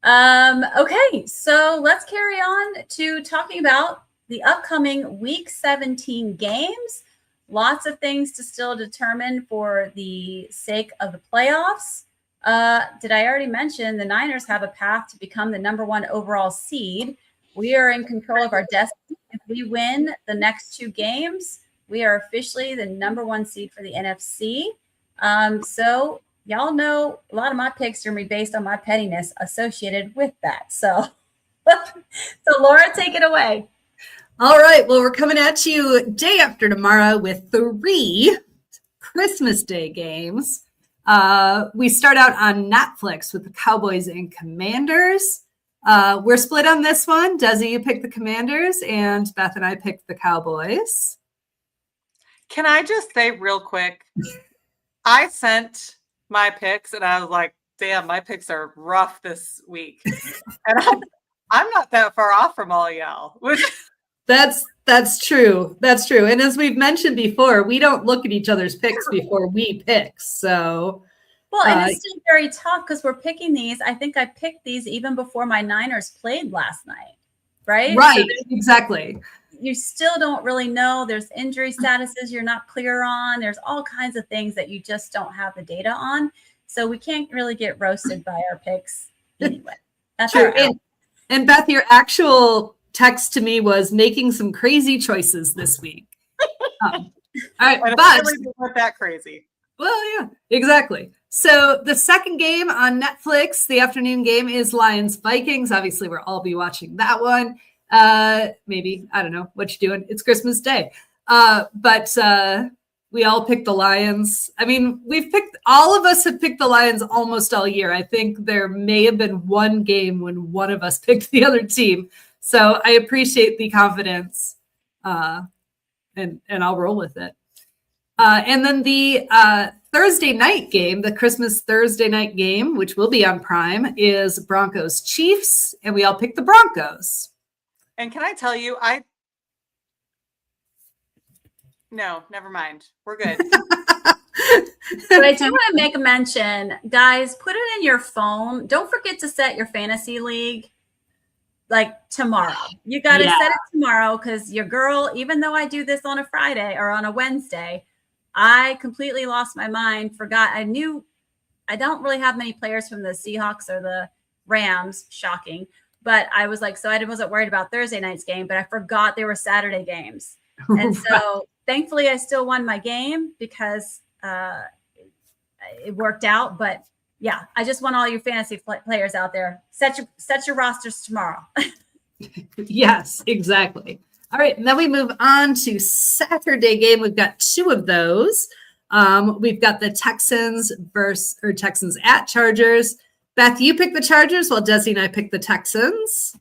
Okay, so let's carry on to talking about the upcoming Week 17 games. Lots of things to still determine for the sake of the playoffs. Did I already mention the Niners have a path to become the #1 overall seed? We are in control of our destiny. If we win the next 2 games, we are officially the #1 seed for the NFC. So y'all know a lot of my picks are going to be based on my pettiness associated with that. So, so Laura, take it away. All right. Well, we're coming at you day after tomorrow with 3 Christmas Day games. We start out on Netflix with the Cowboys and Commanders. We're split on this one. Desi, you picked the Commanders, and Beth and I picked the Cowboys. Can I just say real quick, I sent my picks and I was like, damn, my picks are rough this week. And I'm not that far off from all y'all. That's true. That's true. And as we've mentioned before, we don't look at each other's picks before we pick. So, well, and it's still very tough because we're picking these. I think I picked these even before my Niners played last night, right? Right. So exactly. You still don't really know. There's injury statuses you're not clear on. There's all kinds of things that you just don't have the data on. So we can't really get roasted by our picks anyway. That's true. And Beth, your actual text to me was making some crazy choices this week. All right, but it wasn't that crazy. Well, yeah, exactly. So the second game on Netflix, the afternoon game, is Lions Vikings. Obviously, we'll all be watching that one. Maybe, I don't know what you're doing. It's Christmas Day. But we all picked the Lions. I mean, all of us have picked the Lions almost all year. I think there may have been one game when one of us picked the other team. So I appreciate the confidence, and I'll roll with it. And then the Thursday night game, the Christmas Thursday night game, which will be on Prime, is Broncos Chiefs, and we all picked the Broncos. And can I tell you, no, never mind. We're good. But I do want to make a mention, guys, put it in your phone. Don't forget to set your fantasy league like tomorrow. You got to set it tomorrow because your girl, even though I do this on a Friday or on a Wednesday, I completely lost my mind, forgot. I don't really have many players from the Seahawks or the Rams, shocking. But I was like, so I wasn't worried about Thursday night's game, but I forgot they were Saturday games. And so thankfully I still won my game because it worked out. But yeah, I just want all you fantasy players out there. Set your rosters tomorrow. Yes, exactly. All right, and then we move on to Saturday game. We've got two of those. We've got the Texans at Chargers. Beth, you pick the Chargers while Desi and I pick the Texans.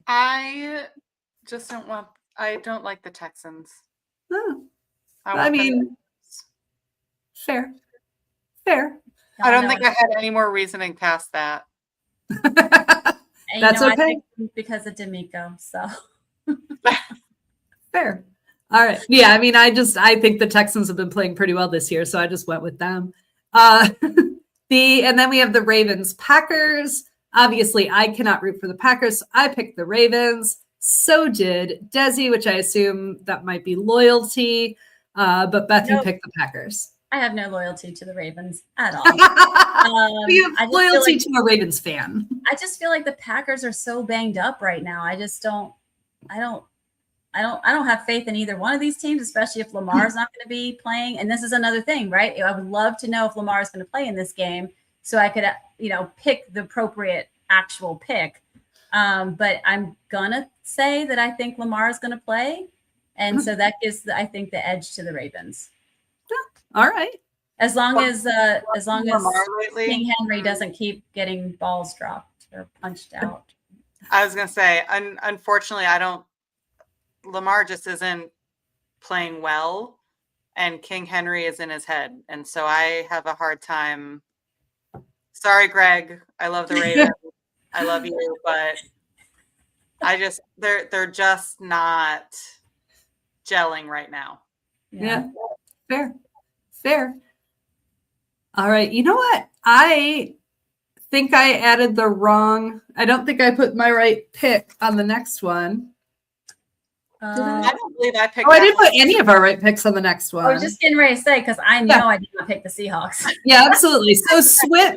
I don't like the Texans. Oh, fair. I don't think I had any more reasoning past that. That's okay. I think because of D'Amico, so. Fair. All right. Yeah, I mean, I think the Texans have been playing pretty well this year, so I just went with them. And then we have the Ravens Packers. Obviously, I cannot root for the Packers, so I picked the Ravens. So did Desi, which I assume that might be loyalty. But Beth, you picked the Packers. I have no loyalty to the Ravens at all. You have loyalty to a Ravens fan. I just feel like the Packers are so banged up right now. I don't have faith in either one of these teams, especially if Lamar's not going to be playing. And this is another thing, right? I would love to know if Lamar is going to play in this game so I could, pick the appropriate actual pick. But I'm going to say that I think Lamar is going to play. And so that gives, I think, the edge to the Ravens. All right. As long as King Henry doesn't keep getting balls dropped or punched out. I was going to say, unfortunately, Lamar just isn't playing well, and King Henry is in his head. And so I have a hard time. Sorry, Greg. I love the Ravens. I love you, but they're just not gelling right now. Yeah. Fair. All right. You know what? I think I added I don't think I put my right pick on the next one. I don't believe I picked. I didn't put any of our right picks on the next one. I was just getting ready to say, because I know I did not pick the Seahawks. Yeah, absolutely. So swap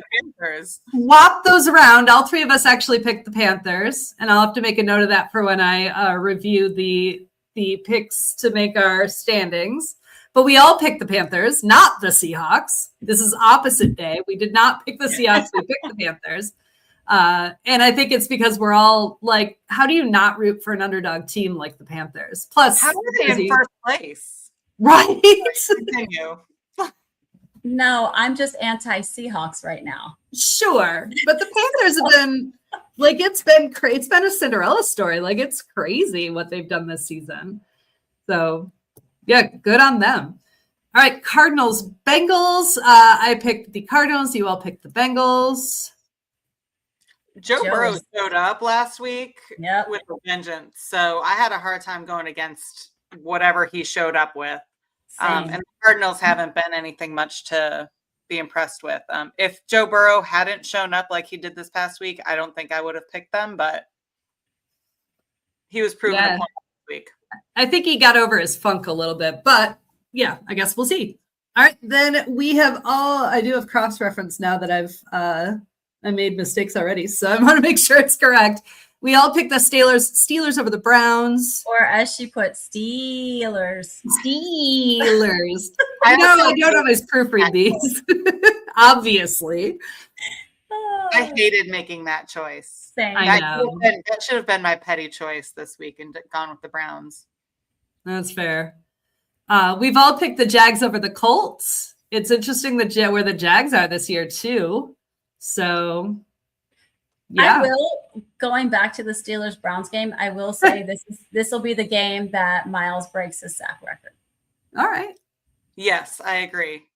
those around. All three of us actually picked the Panthers, and I'll have to make a note of that for when I review the picks to make our standings. But we all picked the Panthers, not the Seahawks. This is opposite day. We did not pick the Seahawks. We picked the Panthers. And I think it's because we're all like, how do you not root for an underdog team like the Panthers? Plus, how are they in first place? Right. Continue. No, I'm just anti-Seahawks right now. Sure. But the Panthers have been like, it's been a Cinderella story. Like, it's crazy what they've done this season. So yeah, good on them. All right, Cardinals, Bengals. I picked the Cardinals. You all picked the Bengals. Joe Burrow showed up last week with a vengeance. So I had a hard time going against whatever he showed up with. And the Cardinals haven't been anything much to be impressed with. If Joe Burrow hadn't shown up like he did this past week, I don't think I would have picked them, but he was proven a point this week. I think he got over his funk a little bit, but yeah, I guess we'll see. All right, then we have I do have cross-reference now that I made mistakes already, so I want to make sure it's correct. We all picked the Steelers over the Browns. Or as she put, Steelers. Steelers. I don't always proofread these, obviously. I hated making that choice. Same. I know. That should have been my petty choice this week and gone with the Browns. That's fair. We've all picked the Jags over the Colts. It's interesting where the Jags are this year too. So, yeah. I will, going back to the Steelers-Browns game, I will say this will be the game that Miles breaks his sack record. All right. Yes, I agree.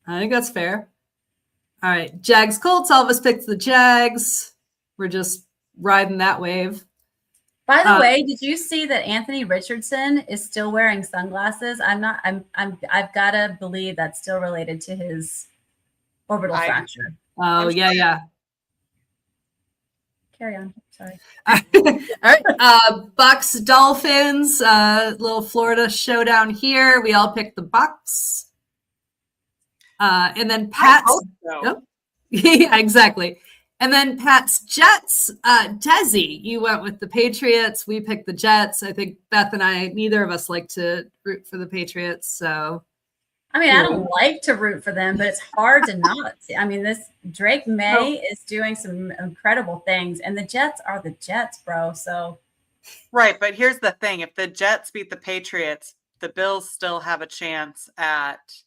I think that's fair. All right. Jags, Colts. All of us picked the Jags. We're just riding that wave. By the way, did you see that Anthony Richardson is still wearing sunglasses? I've got to believe that's still related to his orbital fracture. Oh, yeah. Carry on. Sorry. All right. Bucks, Dolphins, little Florida showdown here. We all picked the Bucks. And then Pat's. Oh, yeah, exactly. And then Pat's Jets. Desi, you went with the Patriots. We picked the Jets. I think Beth and I, neither of us like to root for the Patriots. So, I mean, I don't like to root for them, but it's hard to not. I mean, this Drake May is doing some incredible things, and the Jets are the Jets, bro. So, right. But here's the thing: if the Jets beat the Patriots, the Bills still have a chance at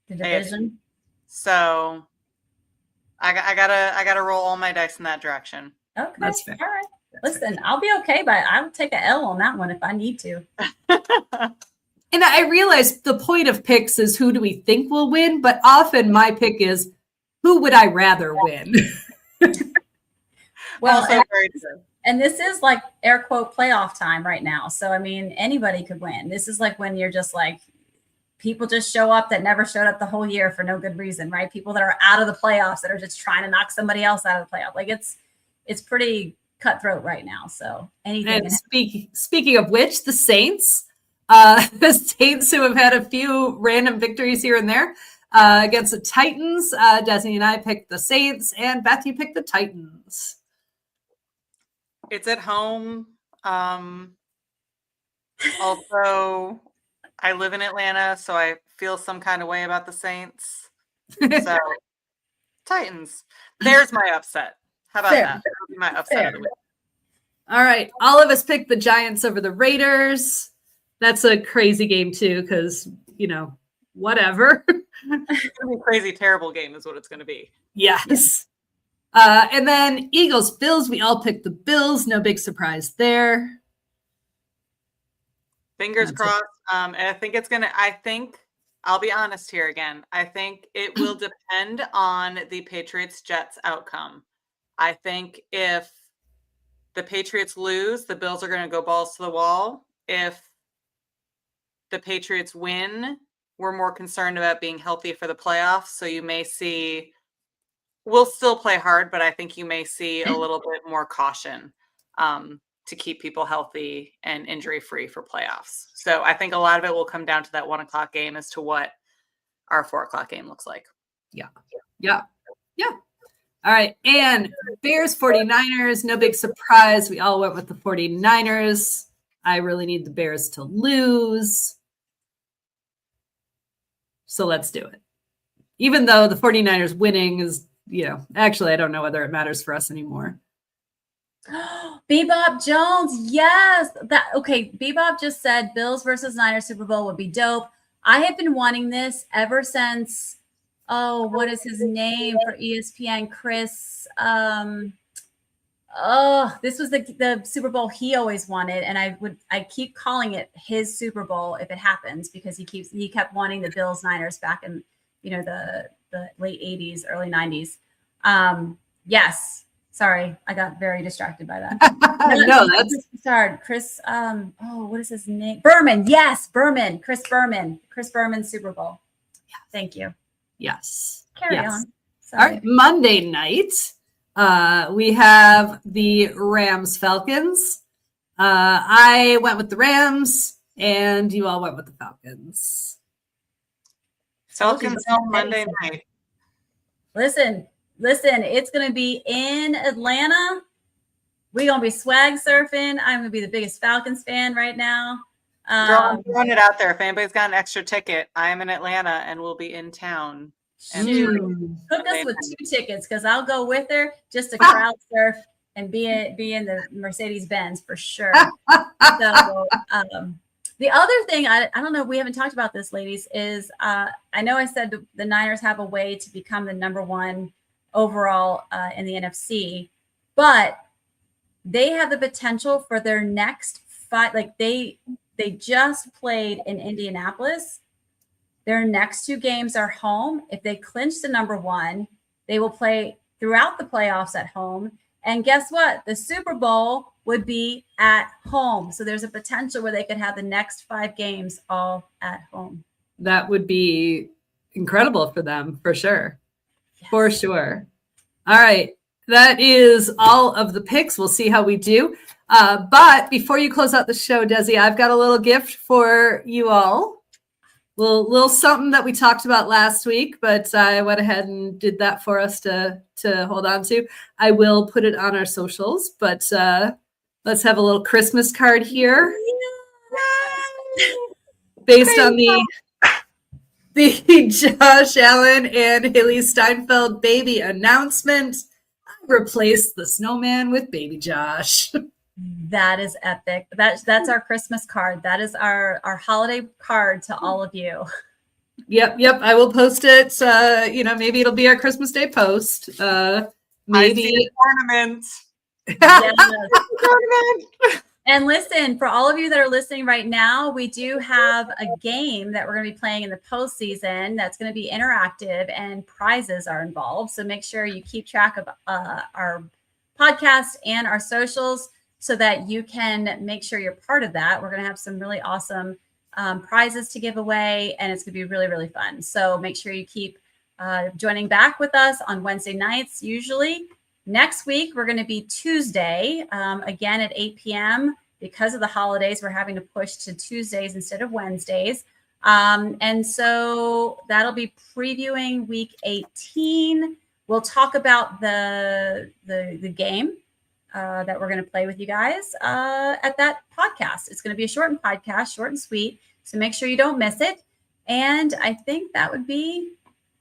the division. So, I gotta roll all my dice in that direction. Okay, that's fair. All right. Listen, I'll be okay, but I will take an L on that one if I need to. And I realize the point of picks is who do we think will win, but often my pick is who would I rather win? Well, and this is like air quote playoff time right now. So, I mean, anybody could win. This is like when you're just like, people just show up that never showed up the whole year for no good reason, right? People that are out of the playoffs that are just trying to knock somebody else out of the playoff. Like it's pretty cutthroat right now. So anything. And speaking of which, the Saints, the Saints who have had a few random victories here and there against the Titans. Desi and I picked the Saints, and Beth, you picked the Titans. It's at home. Also, I live in Atlanta, so I feel some kind of way about the Saints. So, Titans. There's my upset. How about that? That'll be my upset of the week. All right. All of us picked the Giants over the Raiders. That's a crazy game, too, because, whatever. It's going to be a crazy, terrible game is what it's going to be. Yes. And then Eagles, Bills. We all picked the Bills. No big surprise there. Fingers crossed. And I think I'll be honest here again. I think it will depend on the Patriots-Jets outcome. I think if the Patriots lose, the Bills are going to go balls to the wall. If the Patriots win, we're more concerned about being healthy for the playoffs. So you may see, we'll still play hard, but I think you may see a little bit more caution to keep people healthy and injury-free for playoffs. So I think a lot of it will come down to that 1:00 game as to what our 4:00 game looks like. Yeah. All right. And Bears 49ers, no big surprise. We all went with the 49ers. I really need the Bears to lose. So let's do it. Even though the 49ers winning is, actually, I don't know whether it matters for us anymore. Bebop Jones, yes. Bebop just said Bills versus Niners Super Bowl would be dope. I have been wanting this ever since, what is his name for ESPN? Chris. This was the Super Bowl he always wanted, and I keep calling it his Super Bowl if it happens, because he kept wanting the Bills Niners back in the late 80s, early 90s. Yes. Sorry, I got very distracted by that. No, that's Chris. What is his name? Berman. Yes, Berman. Chris Berman. Chris Berman Super Bowl. Yeah, thank you. Yes. Carry on. Sorry. All right. Monday night, we have the Rams Falcons. I went with the Rams, and you all went with the Falcons. Falcons on Monday night. Listen, it's going to be in Atlanta. We're going to be swag surfing. I'm going to be the biggest Falcons fan right now. Girl, I'm throwing it out there. If anybody's got an extra ticket, I am in Atlanta and we'll be in town. Shoot. Hook us with 2 tickets because I'll go with her just to crowd surf and be in the Mercedes Benz for sure. So the other thing, I don't know, we haven't talked about this, ladies, is I know I said the Niners have a way to become the number 1 overall in the NFC, but they have the potential for their next 5. Like they just played in Indianapolis. Their next 2 games are home. If they clinch the number 1, they will play throughout the playoffs at home. And guess what? The Super Bowl would be at home. So there's a potential where they could have the next 5 games all at home. That would be incredible for them, for sure. Yes. For sure. All right. That is all of the picks. We'll see how we do. But before you close out the show, Desi, I've got a little gift for you all. Little something that we talked about last week, but I went ahead and did that for us to hold on to. I will put it on our socials, but let's have a little Christmas card here. Based on the Josh Allen and Haley Steinfeld baby announcement. I replaced the snowman with baby Josh. That is epic. That's our Christmas card. That is our holiday card to all of you. Yep. I will post it. Maybe it'll be our Christmas Day post. Maybe ornament. Yes. And listen, for all of you that are listening right now, we do have a game that we're going to be playing in the postseason that's going to be interactive and prizes are involved. So make sure you keep track of our podcast and our socials so that you can make sure you're part of that. We're going to have some really awesome prizes to give away, and it's going to be really, really fun. So make sure you keep joining back with us on Wednesday nights, usually. Next week, we're going to be Tuesday, again at 8 p.m. Because of the holidays, we're having to push to Tuesdays instead of Wednesdays. And so that'll be previewing week 18. We'll talk about the game that we're going to play with you guys at that podcast. It's going to be a shortened podcast, short and sweet. So make sure you don't miss it. And I think that would be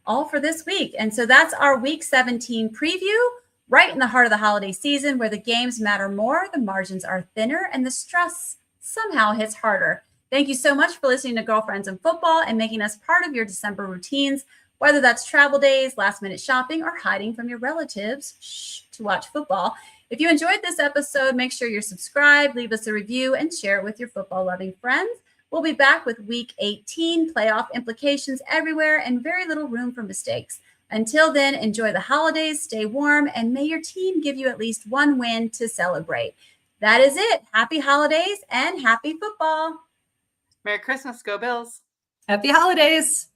all for this week. And so that's our week 17 preview, right in the heart of the holiday season where the games matter more, the margins are thinner, and the stress somehow hits harder. Thank you so much for listening to Girlfriends in Football and making us part of your December routines, whether that's travel days, last-minute shopping, or hiding from your relatives to watch football. If you enjoyed this episode, make sure you're subscribed, leave us a review, and share it with your football-loving friends. We'll be back with Week 18, playoff implications everywhere, and very little room for mistakes. Until then, enjoy the holidays, stay warm, and may your team give you at least one win to celebrate. That is it. Happy holidays and happy football. Merry Christmas. Go Bills. Happy holidays.